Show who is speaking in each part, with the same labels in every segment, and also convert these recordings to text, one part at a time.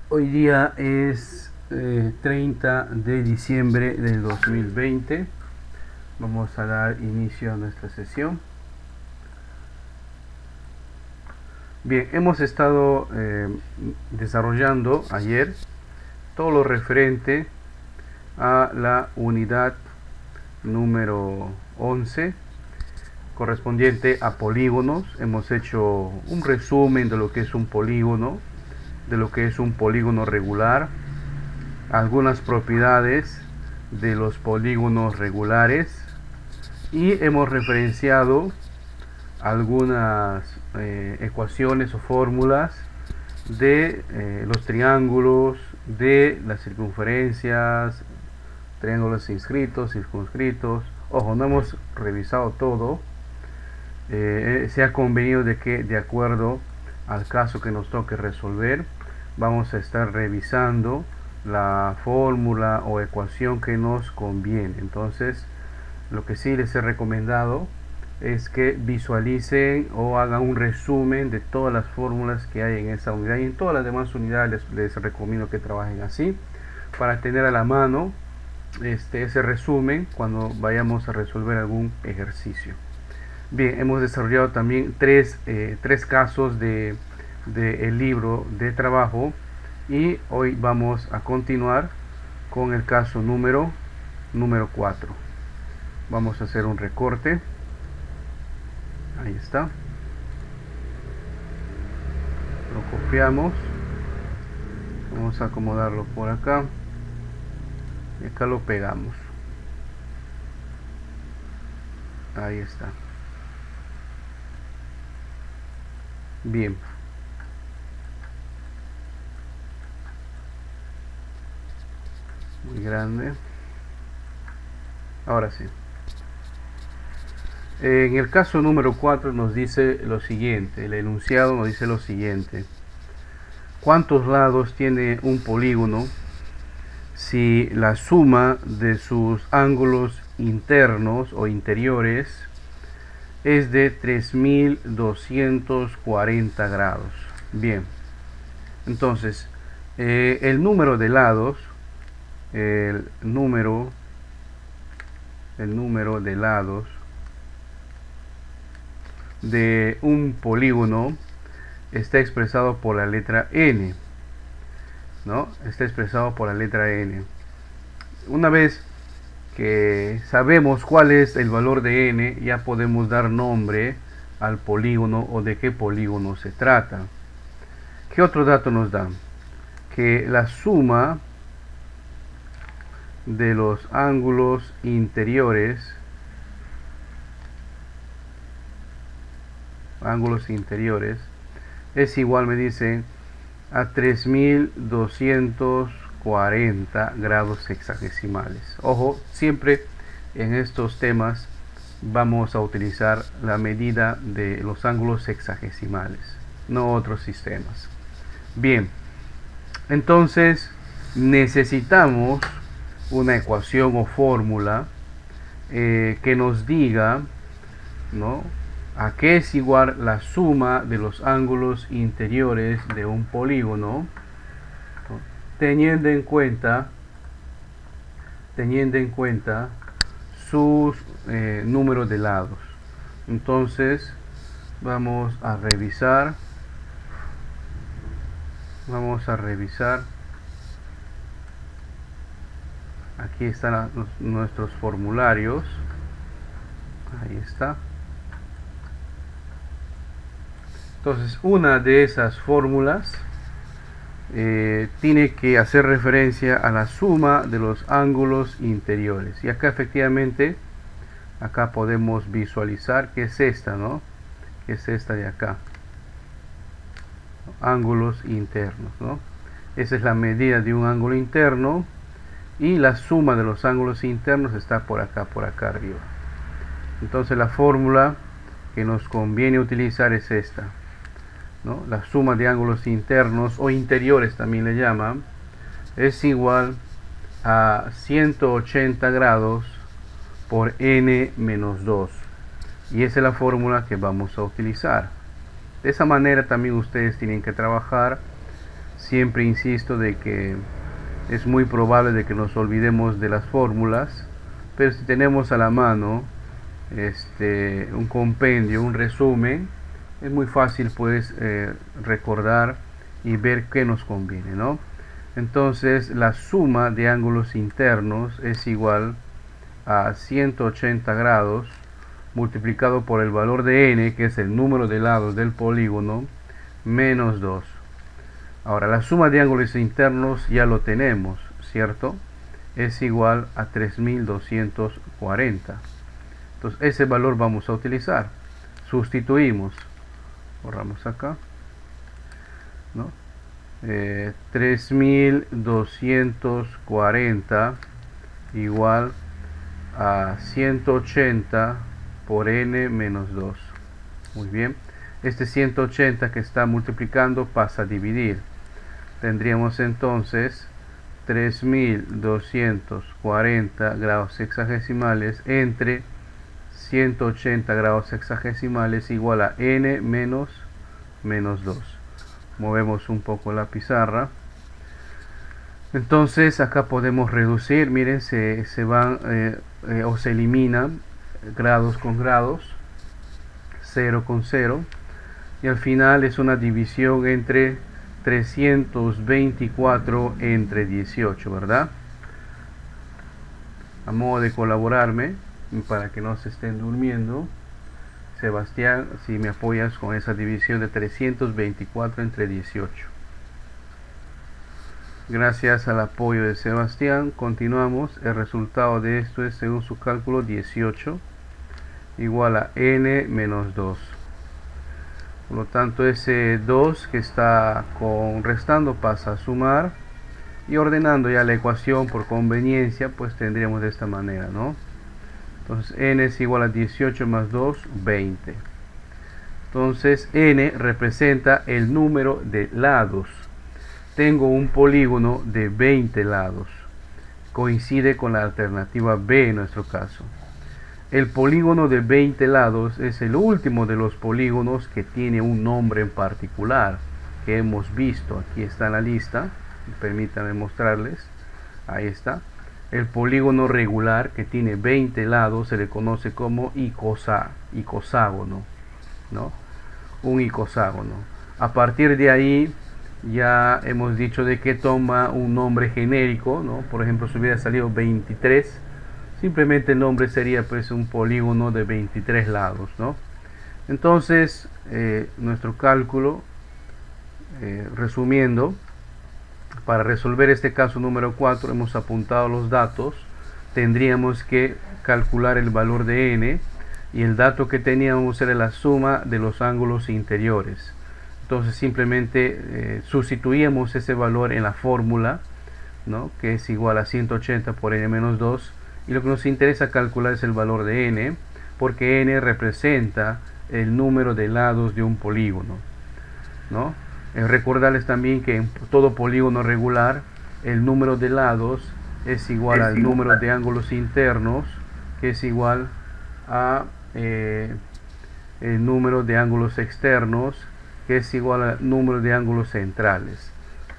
Speaker 1: Hoy día es 30 de diciembre del 2020. Vamos a dar inicio a nuestra sesión. Bien, hemos estado desarrollando ayer todo lo referente a la unidad número 11 correspondiente a polígonos. Hemos hecho un resumen de lo que es un polígono, de lo que es un polígono regular, algunas propiedades de los polígonos regulares, y hemos referenciado algunas ecuaciones o fórmulas de los triángulos, de las circunferencias, triángulos inscritos, circunscritos. Ojo, no hemos revisado todo. Se ha convenido de que, de acuerdo al caso que nos toque resolver, vamos a estar revisando la fórmula o ecuación que nos conviene. Entonces, lo que sí les he recomendado es que visualicen o hagan un resumen de todas las fórmulas que hay en esa unidad, y en todas las demás unidades les recomiendo que trabajen así para tener a la mano ese resumen cuando vayamos a resolver algún ejercicio. Bien, hemos desarrollado también tres casos de el libro de trabajo, y hoy vamos a continuar con el caso número 4. Vamos a hacer un recorte. Ahí está. Lo copiamos. Vamos a acomodarlo por acá. Y acá lo pegamos. Ahí está. Bien. Muy grande. Ahora sí. En el caso número 4 nos dice lo siguiente. El enunciado nos dice lo siguiente: ¿cuántos lados tiene un polígono si la suma de sus ángulos internos o interiores es de 3240 grados? Bien, entonces el número de lados, el número de lados de un polígono está expresado por la letra n, ¿no? Está expresado por la letra n. Una vez que sabemos cuál es el valor de n, ya podemos dar nombre al polígono o de qué polígono se trata. ¿Qué otro dato nos da? Que la suma de los ángulos interiores es igual, me dicen, a 3240 grados sexagesimales. Ojo, siempre en estos temas vamos a utilizar la medida de los ángulos sexagesimales, no otros sistemas. Bien, entonces necesitamos una ecuación o fórmula que nos diga, ¿no?, a qué es igual la suma de los ángulos interiores de un polígono, ¿no?, teniendo en cuenta sus números de lados. Entonces vamos a revisar aquí están nuestros formularios. Ahí está. Entonces, una de esas fórmulas tiene que hacer referencia a la suma de los ángulos interiores. Y acá efectivamente, acá podemos visualizar que es esta, ¿no? Que es esta de acá. Ángulos internos, ¿no? Esa es la medida de un ángulo interno, y la suma de los ángulos internos está por acá arriba. Entonces la fórmula que nos conviene utilizar es esta, ¿no? La suma de ángulos internos o interiores también le llaman, es igual a 180 grados por n menos 2, y esa es la fórmula que vamos a utilizar. De esa manera también ustedes tienen que trabajar siempre insisto de que es muy probable de que nos olvidemos de las fórmulas, pero si tenemos a la mano un compendio, un resumen, es muy fácil pues recordar y ver qué nos conviene, ¿no? Entonces la suma de ángulos internos es igual a 180 grados multiplicado por el valor de n, que es el número de lados del polígono, menos 2. Ahora la suma de ángulos internos ya lo tenemos, ¿cierto? Es igual a 3240. Entonces ese valor vamos a utilizar. Sustituimos. Borramos acá, ¿no? 3240 igual a 180 por n menos 2. Muy bien. Este 180 que está multiplicando pasa a dividir. Tendríamos entonces 3240 grados sexagesimales entre 180 grados sexagesimales igual a n menos 2. Movemos un poco la pizarra. Entonces acá podemos reducir, miren, se van o se eliminan grados con grados, 0 con 0, y al final es una división entre 324 entre 18, ¿verdad? A modo de colaborarme, para que no se estén durmiendo, Sebastián, si me apoyas con esa división de 324 entre 18. Gracias al apoyo de Sebastián, continuamos. El resultado de esto es, según su cálculo, 18 igual a n menos 2. Por lo tanto, ese 2 que está restando pasa a sumar, y ordenando ya la ecuación por conveniencia, pues tendríamos de esta manera, ¿no? Entonces n es igual a 18 más 2, 20. Entonces n representa el número de lados. Tengo un polígono de 20 lados. Coincide con la alternativa B en nuestro caso. El polígono de 20 lados es el último de los polígonos que tiene un nombre en particular que hemos visto. Aquí está en la lista. Permítanme mostrarles. Ahí está. El polígono regular que tiene 20 lados se le conoce como icoságono, ¿no? Un icoságono. A partir de ahí ya hemos dicho de que toma un nombre genérico, ¿no? Por ejemplo, si hubiera salido 23, simplemente el nombre sería pues un polígono de 23 lados, ¿no? Entonces nuestro cálculo, resumiendo, para resolver este caso número 4 hemos apuntado los datos. Tendríamos que calcular el valor de n, y el dato que teníamos era la suma de los ángulos interiores. Entonces simplemente sustituíamos ese valor en la fórmula, ¿no? Que es igual a 180 por n menos 2, y lo que nos interesa calcular es el valor de n, porque n representa el número de lados de un polígono, ¿no? Recordarles también que en todo polígono regular el número de lados es igual al número de ángulos internos, que es igual a el número de ángulos externos, que es igual al número de ángulos centrales,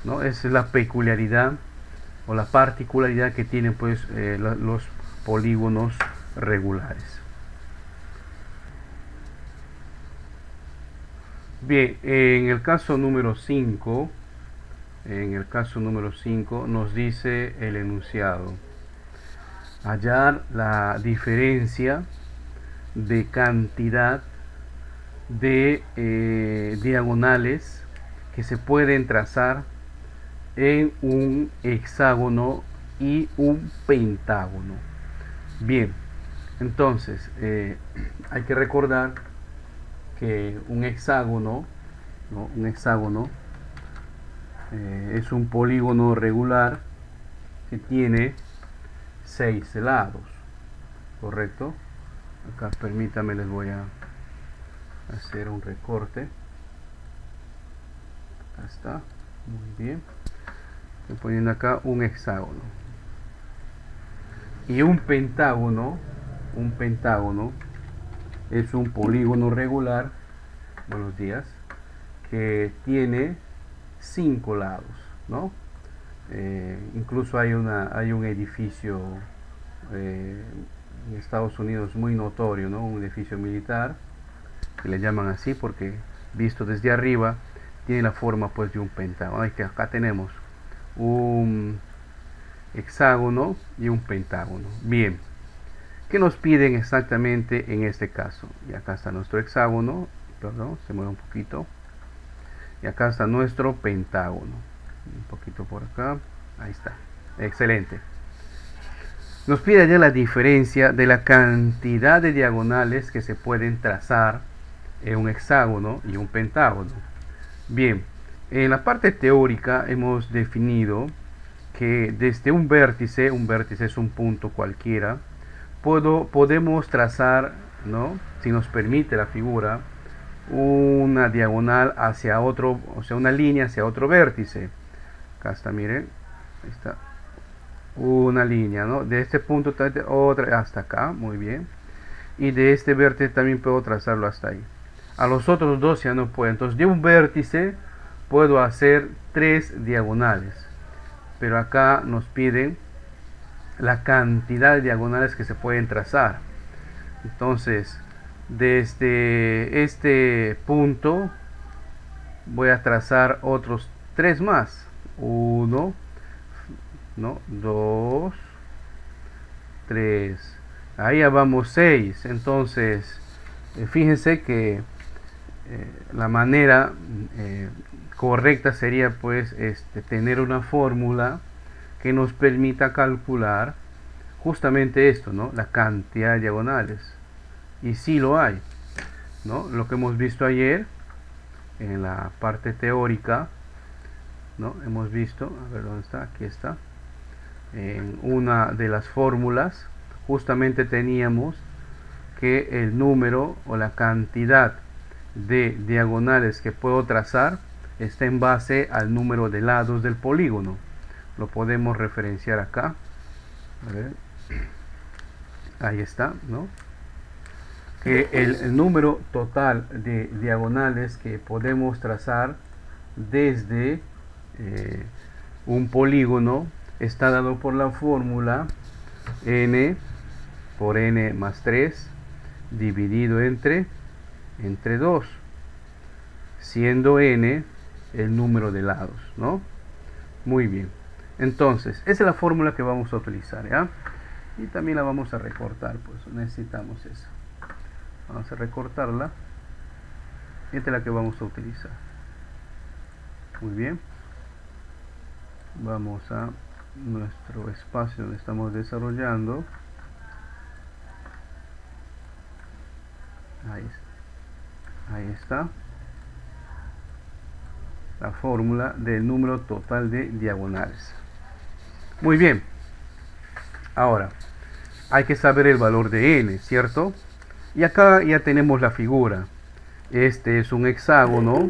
Speaker 1: ¿no? Esa es la peculiaridad o la particularidad que tienen pues los polígonos regulares. Bien, en el caso número 5, nos dice el enunciado: hallar la diferencia de cantidad de diagonales que se pueden trazar en un hexágono y un pentágono. Bien, entonces hay que recordar que un hexágono, ¿no? Es un polígono regular que tiene 6 lados, ¿correcto? Acá permítanme, les voy a hacer un recorte. Acá está, muy bien. Estoy poniendo acá un hexágono. Y un pentágono es un polígono regular, buenos días, que tiene 5 lados, ¿no? Incluso hay un edificio en Estados Unidos muy notorio, ¿no? Un edificio militar que le llaman así porque visto desde arriba tiene la forma pues de un pentágono. Acá tenemos un hexágono y un pentágono. Bien, ¿qué nos piden exactamente en este caso? Y acá está nuestro hexágono, perdón, se mueve un poquito, y acá está nuestro pentágono, un poquito por acá, ahí está, excelente. Nos pide ya la diferencia de la cantidad de diagonales que se pueden trazar en un hexágono y un pentágono. Bien, en la parte teórica hemos definido que desde un vértice es un punto cualquiera, podemos trazar, ¿no? Si nos permite la figura, una diagonal hacia otro, o sea, una línea hacia otro vértice. Acá está, miren, ahí está, una línea, ¿no? De este punto otra hasta acá, muy bien. Y de este vértice también puedo trazarlo hasta ahí. A los otros dos ya no puedo. Entonces de un vértice puedo hacer 3 diagonales. Pero acá nos piden la cantidad de diagonales que se pueden trazar. Entonces, desde este punto voy a trazar otros 3 más. 1, ¿no? 2, 3. Ahí ya vamos 6. Entonces, fíjense que la manera correcta sería pues tener una fórmula que nos permita calcular justamente esto, ¿no? La cantidad de diagonales. Y sí lo hay, ¿no? Lo que hemos visto ayer en la parte teórica, ¿no? Hemos visto, a ver dónde está, aquí está, en una de las fórmulas justamente teníamos que el número o la cantidad de diagonales que puedo trazar está en base al número de lados del polígono. Lo podemos referenciar acá. A ver. Ahí está, ¿no? Que el número total de diagonales que podemos trazar desde un polígono está dado por la fórmula n por n más 3 dividido entre 2, siendo n el número de lados, ¿no? Muy bien. Entonces, esa es la fórmula que vamos a utilizar, ¿ya? Y también la vamos a recortar, pues necesitamos eso. Vamos a recortarla. Esta es la que vamos a utilizar. Muy bien. Vamos a nuestro espacio donde estamos desarrollando. Ahí está. La fórmula del número total de diagonales. Muy bien. Ahora, hay que saber el valor de n, ¿cierto? Y acá ya tenemos la figura. Este es un hexágono.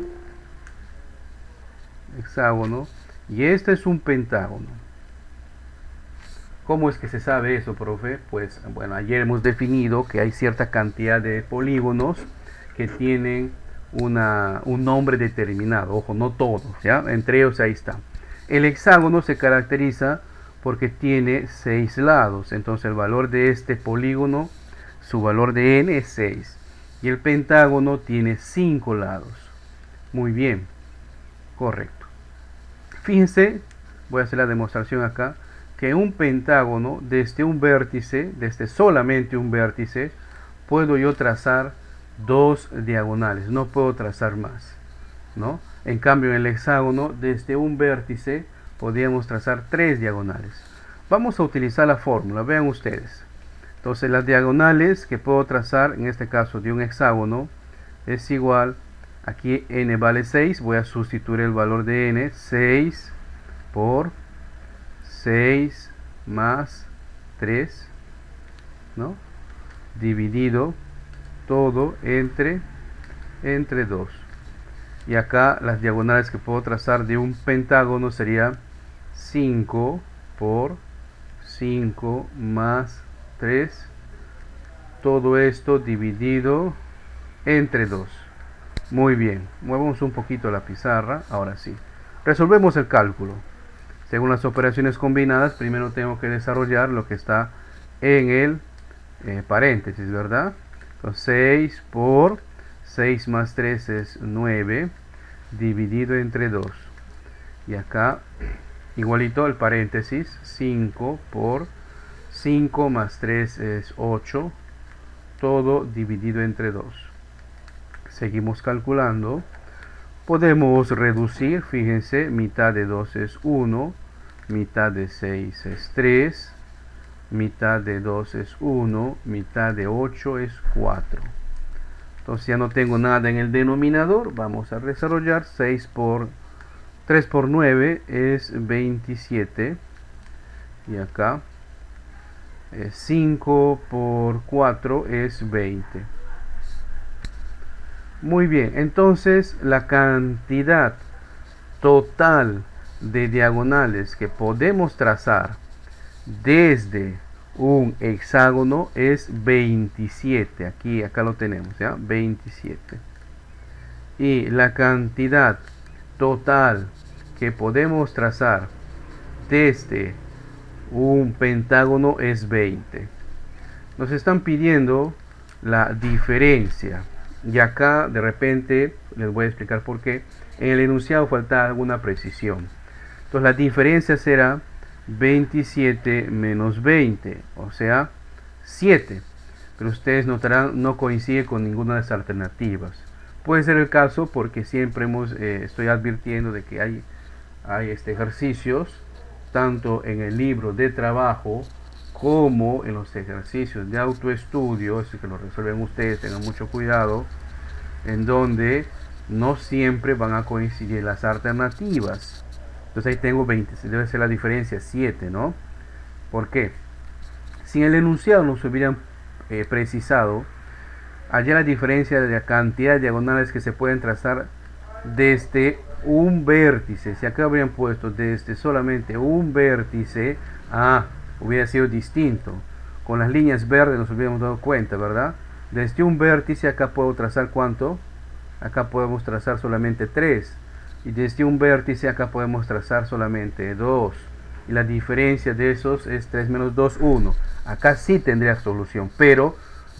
Speaker 1: Y este es un pentágono. ¿Cómo es que se sabe eso, profe? Pues, bueno, ayer hemos definido que hay cierta cantidad de polígonos que tienen un nombre determinado. Ojo, no todos, ¿ya? Entre ellos ahí está. El hexágono se caracteriza porque tiene 6 lados. Entonces el valor de este polígono, su valor de n es 6. Y el pentágono tiene 5 lados. Muy bien. Correcto. Fíjense, voy a hacer la demostración acá, que un pentágono desde un vértice, desde solamente un vértice, puedo yo trazar 2 diagonales, no puedo trazar más, ¿no? En cambio en el hexágono, desde un vértice, podríamos trazar 3 diagonales. Vamos a utilizar la fórmula, vean ustedes. Entonces las diagonales que puedo trazar, en este caso de un hexágono, es igual, aquí n vale 6, voy a sustituir el valor de n, 6 por 6 más 3, ¿no? Dividido todo entre 2. Y acá las diagonales que puedo trazar de un pentágono sería 5 por 5 más 3. Todo esto dividido entre 2. Muy bien, movemos un poquito la pizarra, ahora sí. Resolvemos el cálculo. Según las operaciones combinadas, primero tengo que desarrollar lo que está en el paréntesis, ¿verdad? Entonces 6 por 6 más 3 es 9, dividido entre 2. Y acá, igualito el paréntesis, 5 por 5 más 3 es 8, todo dividido entre 2. Seguimos calculando. Podemos reducir, fíjense, mitad de 2 es 1, mitad de 6 es 3, mitad de 2 es 1, mitad de 8 es 4. Entonces ya no tengo nada en el denominador, vamos a desarrollar. 3 por 9 es 27, y acá 5 por 4 es 20. Muy bien, entonces la cantidad total de diagonales que podemos trazar desde un hexágono es 27. Acá lo tenemos, ¿ya? 27. Y la cantidad total que podemos trazar desde un pentágono es 20. Nos están pidiendo la diferencia. Y acá de repente les voy a explicar por qué. En el enunciado falta alguna precisión. Entonces la diferencia será 27 menos 20, o sea 7. Pero ustedes notarán, no coincide con ninguna de las alternativas. Puede ser el caso porque siempre estoy advirtiendo de que hay ejercicios tanto en el libro de trabajo como en los ejercicios de autoestudio, eso que lo resuelven ustedes, tengan mucho cuidado, en donde no siempre van a coincidir las alternativas. Entonces ahí tengo 20, debe ser la diferencia 7, ¿no? ¿Por qué? Si en el enunciado nos hubieran precisado, allá la diferencia de la cantidad de diagonales que se pueden trazar desde un vértice, si acá habrían puesto desde solamente un vértice, hubiera sido distinto. Con las líneas verdes nos hubiéramos dado cuenta, ¿verdad? Desde un vértice acá puedo trazar ¿cuánto? Acá podemos trazar solamente 3. Y desde un vértice acá podemos trazar solamente 2. Y la diferencia de esos es 3 menos 2, 1. Acá sí tendría solución, pero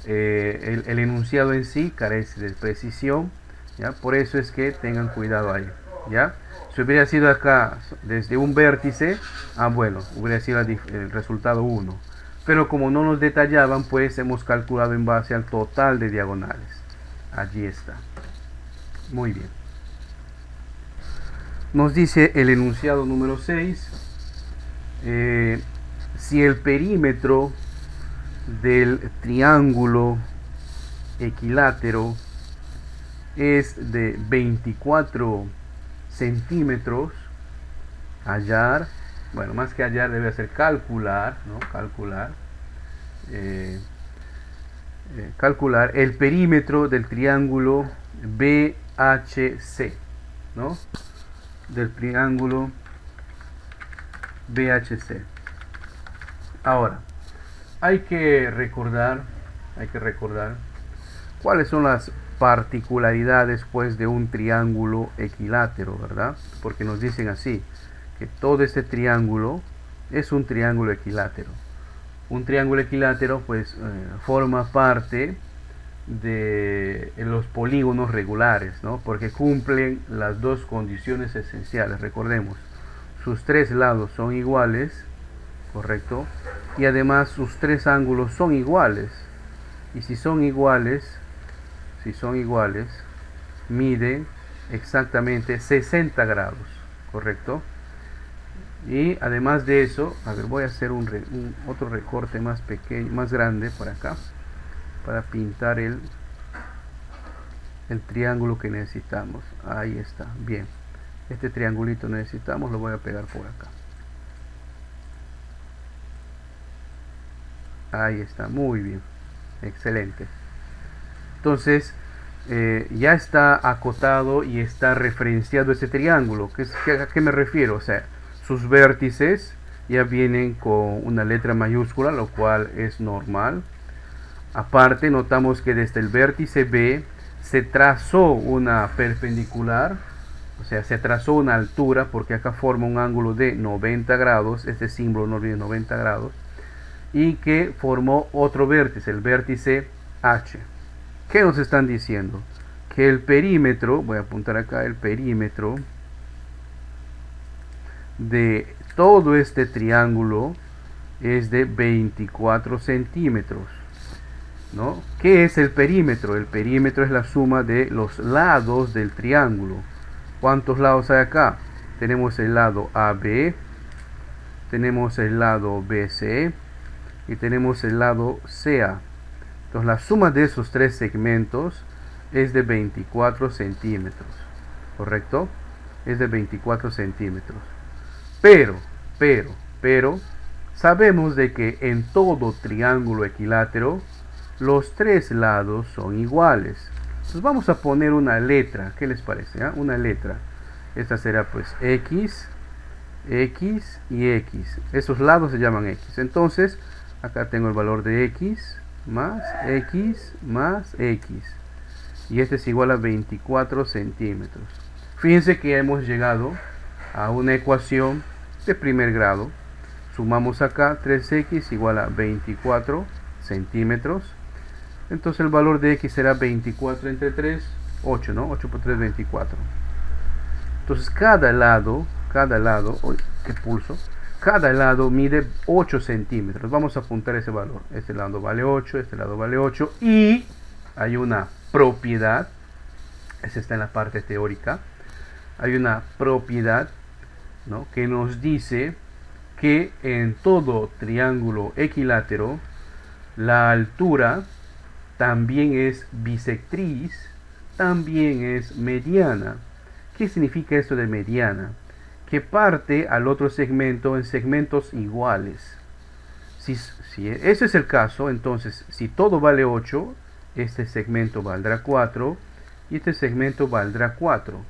Speaker 1: el enunciado en sí carece de precisión, ¿ya? Por eso es que tengan cuidado ahí, ¿ya? Si hubiera sido acá desde un vértice, bueno, hubiera sido el resultado 1. Pero como no nos detallaban, pues hemos calculado en base al total de diagonales. Allí está. Muy bien. Nos dice el enunciado número 6. Si el perímetro del triángulo equilátero es de 24 centímetros, hallar, bueno, más que hallar debe ser calcular, ¿no? Calcular el perímetro del triángulo BHC, ¿no? Del triángulo BHC. Ahora, hay que recordar cuáles son las particularidades pues de un triángulo equilátero, ¿verdad? Porque nos dicen así, que todo este triángulo es un triángulo equilátero. Un triángulo equilátero pues forma parte de los polígonos regulares, ¿no? Porque cumplen las dos condiciones esenciales. Recordemos, sus tres lados son iguales, ¿correcto? Y además sus tres ángulos son iguales. Y si son iguales, miden exactamente 60 grados, ¿correcto? Y además de eso, a ver, voy a hacer otro recorte más pequeño, más grande por acá, para pintar el triángulo que necesitamos. Ahí está, bien. Este triangulito necesitamos, lo voy a pegar por acá. Ahí está, muy bien, excelente. Entonces ya está acotado y está referenciado este triángulo. ¿A qué me refiero? O sea, sus vértices ya vienen con una letra mayúscula, lo cual es normal. Aparte, notamos que desde el vértice B se trazó una perpendicular O sea, se trazó una altura porque acá forma un ángulo de 90 grados, este símbolo no olviden 90 grados, y que formó otro vértice, el vértice H. ¿Qué nos están diciendo? Que el perímetro, voy a apuntar acá, el perímetro de todo este triángulo es de 24 centímetros, ¿no? ¿Qué es el perímetro? El perímetro es la suma de los lados del triángulo. ¿Cuántos lados hay acá? Tenemos el lado AB, tenemos el lado BC y tenemos el lado CA. Entonces la suma de esos tres segmentos es de 24 centímetros, ¿correcto? Es de 24 centímetros. Pero, sabemos de que en todo triángulo equilátero los tres lados son iguales. Entonces vamos a poner una letra. ¿Qué les parece? Una letra. Esta será pues X, X y X. Esos lados se llaman X. Entonces, acá tengo el valor de X más X más X. Y este es igual a 24 centímetros. Fíjense que hemos llegado a una ecuación de primer grado. Sumamos acá 3x igual a 24 centímetros. Entonces el valor de x será 24 entre 3, 8, ¿no? 8 por 3, 24. Entonces cada lado, uy, qué pulso, cada lado mide 8 centímetros. Vamos a apuntar ese valor. Este lado vale 8, este lado vale 8. Y hay una propiedad, esa está en la parte teórica, hay una propiedad, ¿no?, que nos dice que en todo triángulo equilátero la altura también es bisectriz, también es mediana. ¿Qué significa esto de mediana? Que parte al otro segmento en segmentos iguales. Si ese es el caso, entonces si todo vale 8, este segmento valdrá 4 y este segmento valdrá 4,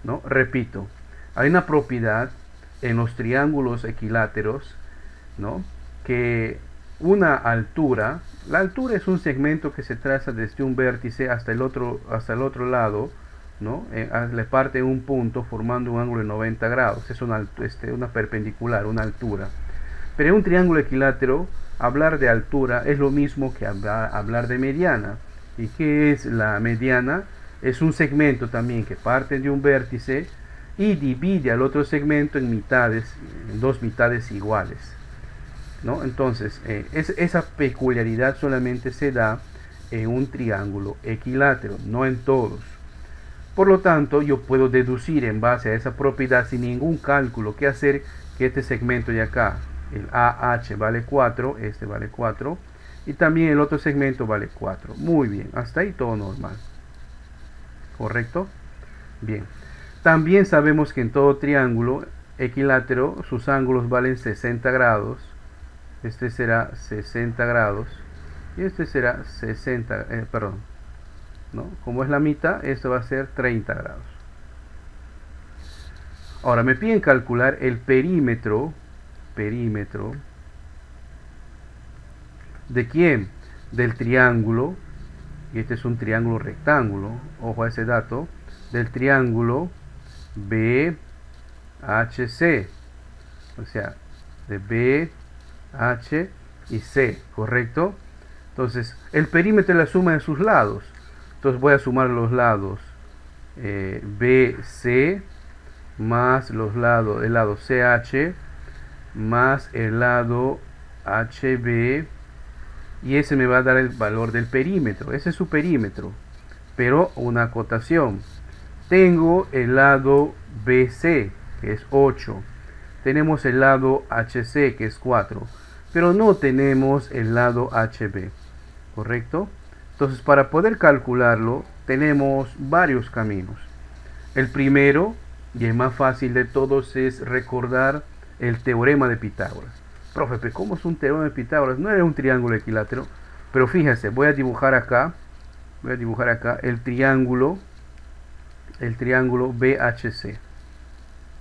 Speaker 1: ¿no? Repito, hay una propiedad en los triángulos equiláteros, ¿no?, que una altura, la altura es un segmento que se traza desde un vértice hasta el otro lado, ¿no? Le parte en un punto formando un ángulo de 90 grados. Es una perpendicular, una altura. Pero en un triángulo equilátero, hablar de altura es lo mismo que hablar de mediana. ¿Y qué es la mediana? Es un segmento también que parte de un vértice y divide al otro segmento en mitades, en dos mitades iguales, ¿no? Entonces, esa peculiaridad solamente se da en un triángulo equilátero, no en todos. Por lo tanto, yo puedo deducir en base a esa propiedad sin ningún cálculo que hacer que este segmento de acá, el AH vale 4, este vale 4, y también el otro segmento vale 4. Muy bien, hasta ahí todo normal. ¿Correcto? Bien. También sabemos que en todo triángulo equilátero sus ángulos valen 60 grados. Este será 60 grados y este será 60, ¿no? Como es la mitad, esto va a ser 30 grados. Ahora me piden calcular el perímetro ¿de quién? Del triángulo, y este es un triángulo rectángulo, ojo a ese dato, del triángulo BHC, o sea, de B, H y C, ¿correcto? Entonces, el perímetro es la suma de sus lados. Entonces voy a sumar los lados BC más el lado CH más el lado HB, y ese me va a dar el valor del perímetro. Ese es su perímetro, pero una acotación. Tengo el lado BC, que es 8. Tenemos el lado HC, que es 4. Pero no tenemos el lado HB, ¿correcto? Entonces, para poder calcularlo, tenemos varios caminos. El primero, y el más fácil de todos, es recordar el teorema de Pitágoras. Profe, ¿cómo es un teorema de Pitágoras? No era un triángulo equilátero, pero fíjense, voy a dibujar acá el triángulo BHC.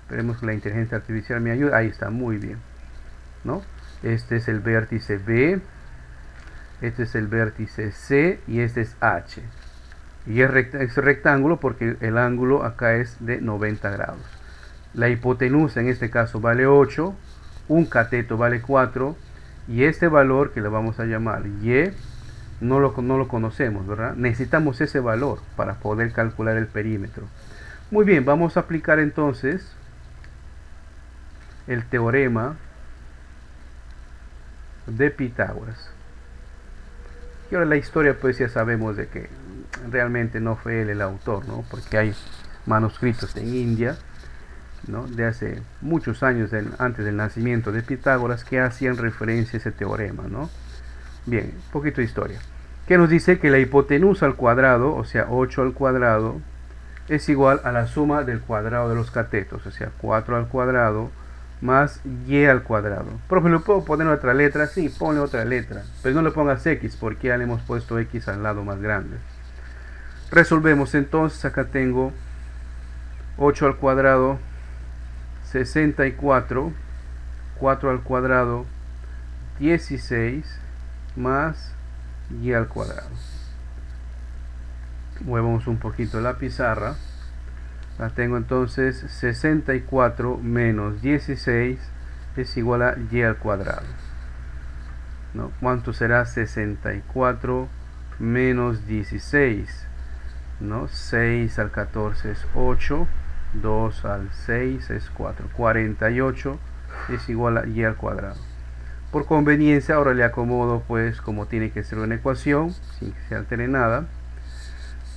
Speaker 1: Esperemos que la inteligencia artificial me ayude. Ahí está, muy bien, ¿no? Este es el vértice B, este es el vértice C y este es H, Y es rectángulo porque el ángulo acá es de 90 grados. La hipotenusa en este caso vale 8, un cateto vale 4, y este valor que le vamos a llamar y no lo conocemos, ¿verdad? Necesitamos ese valor para poder calcular el perímetro. Muy bien, vamos a aplicar entonces el teorema de Pitágoras. Y ahora la historia, pues ya sabemos de que realmente no fue él el autor, ¿no? Porque hay manuscritos en India, ¿no? De hace muchos años antes del nacimiento de Pitágoras que hacían referencia a ese teorema, ¿no? Bien, un poquito de historia. Que nos dice que la hipotenusa al cuadrado, o sea 8 al cuadrado, es igual a la suma del cuadrado de los catetos, o sea 4 al cuadrado más y al cuadrado. Profe, ¿le puedo poner otra letra? Sí, ponle otra letra, pero no le pongas x porque ya le hemos puesto x al lado más grande. Resolvemos entonces, acá tengo 8 al cuadrado, 64, 4 al cuadrado, 16, más y al cuadrado. Movemos un poquito la pizarra. La tengo entonces 64 menos 16 es igual a y al cuadrado, ¿no? ¿Cuánto será 64 menos 16? ¿No? 6 al 14 es 8, 2 al 6 es 4, 48 es igual a y al cuadrado. Por conveniencia ahora le acomodo pues como tiene que ser una ecuación sin que se altere nada.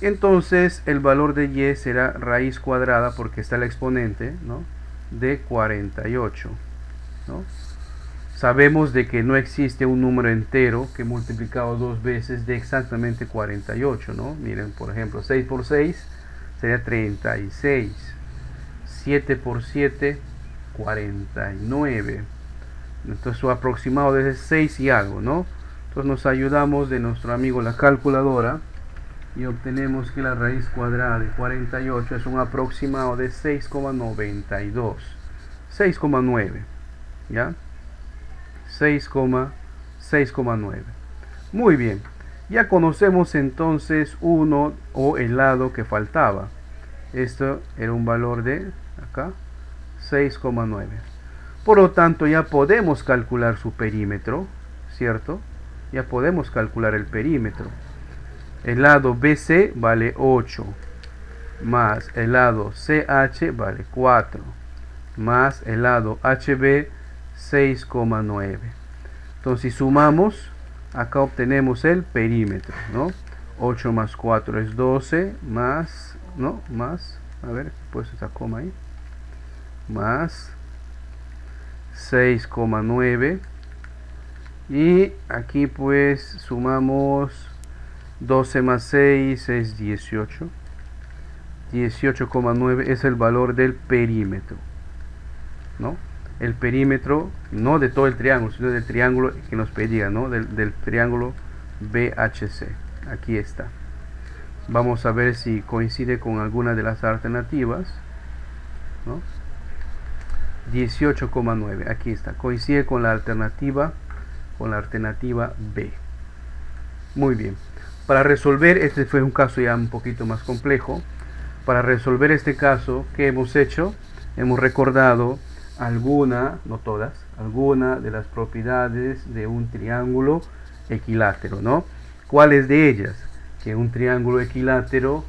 Speaker 1: Entonces el valor de y será raíz cuadrada, porque está el exponente, ¿no?, de 48, ¿no? Sabemos de que no existe un número entero que multiplicado dos veces dé exactamente 48, ¿no? Miren, por ejemplo, 6 por 6 sería 36, 7 por 7, 49. Entonces su aproximado es 6 y algo, ¿no? Entonces nos ayudamos de nuestro amigo la calculadora y obtenemos que la raíz cuadrada de 48 es un aproximado de 6,92, 6,9, ¿ya? 6,9. Muy bien, ya conocemos entonces uno o el lado que faltaba. Esto era un valor de acá 6,9. Por lo tanto ya podemos calcular su perímetro, ¿cierto? Ya podemos calcular el perímetro. El lado BC vale 8, más el lado CH vale 4, más el lado HB 6,9. Entonces si sumamos, acá obtenemos el perímetro, ¿no? 8 más 4 es 12, más, ¿no? Más, a ver, pues esa coma ahí, más 6,9, y aquí pues sumamos 12 más 6 es 18, 18,9 es el valor del perímetro, ¿no? El perímetro no de todo el triángulo, sino del triángulo que nos pedía, ¿no? Del triángulo BHC. Aquí está. Vamos a ver si coincide con alguna de las alternativas, ¿no? 18,9, aquí está, coincide con la alternativa B. Muy bien. Para resolver, este fue un caso ya un poquito más complejo. Para resolver este caso, ¿qué hemos hecho? Hemos recordado alguna, no todas, alguna de las propiedades de un triángulo equilátero, ¿no? ¿Cuáles de ellas? Que un triángulo equilátero,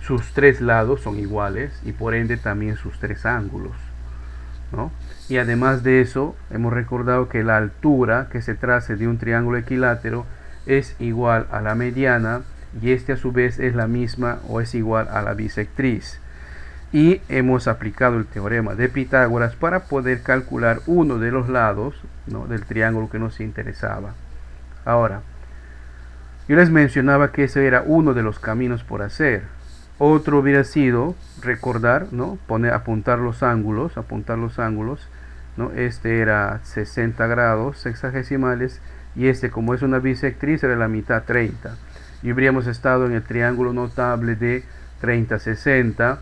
Speaker 1: sus tres lados son iguales y por ende también sus tres ángulos, ¿no? Y además de eso, hemos recordado que la altura que se trace de un triángulo equilátero es igual a la mediana, y este a su vez es la misma o es igual a la bisectriz. Y hemos aplicado el teorema de Pitágoras para poder calcular uno de los lados, ¿no?, del triángulo que nos interesaba. Ahora, yo les mencionaba que ese era uno de los caminos por hacer. Otro hubiera sido recordar, ¿no?, apuntar los ángulos, ¿no? Este era 60 grados sexagesimales y este, como es una bisectriz, era la mitad 30. Y hubiéramos estado en el triángulo notable de 30-60.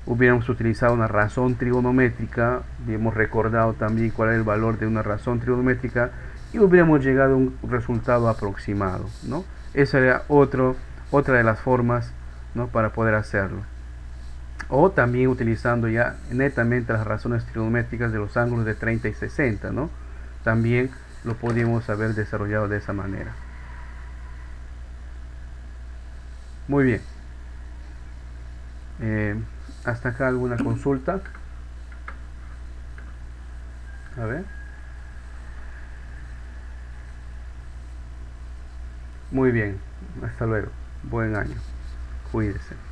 Speaker 1: Hubiéramos utilizado una razón trigonométrica y hemos recordado también cuál es el valor de una razón trigonométrica y hubiéramos llegado a un resultado aproximado, ¿no? Esa era otra otra de las formas, ¿no?, para poder hacerlo. O también utilizando ya netamente las razones trigonométricas de los ángulos de 30 y 60, ¿no? También lo podríamos haber desarrollado de esa manera. Muy bien. Hasta acá alguna consulta. A ver. Muy bien. Hasta luego. Buen año. Cuídese.